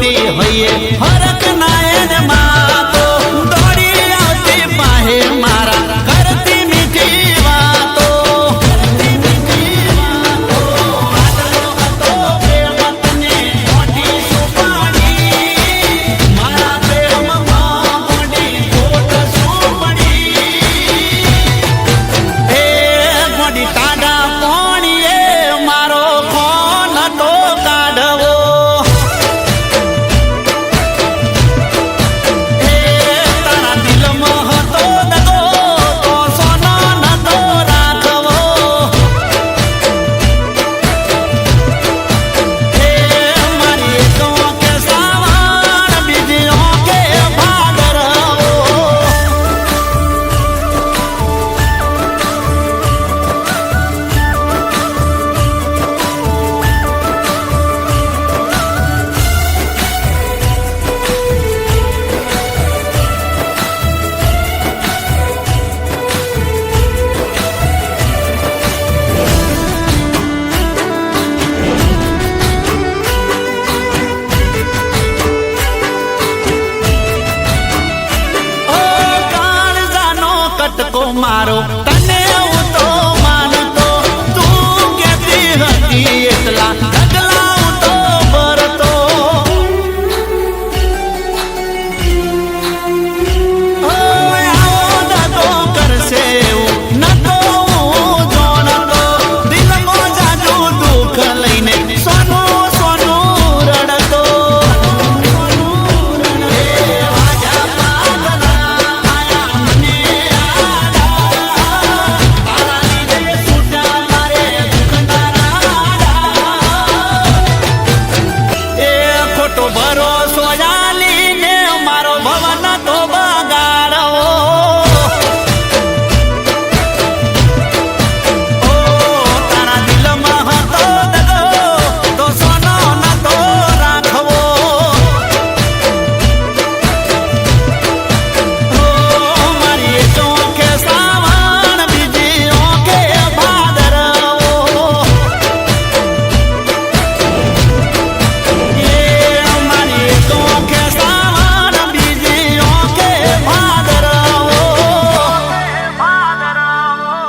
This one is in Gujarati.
મોટી હોઈએ હરક નાયન માં તો દોડી આવતી પાહે મારા કરતી મીઠી વાતો આદરો હતો પ્રેમ તને મોટી સુપાણી મારા પ્રેમમાં મોટી ખોટ સુપડી એ મોટી કાડા પોણીએ મારો કોણ તો કાઢવો મારો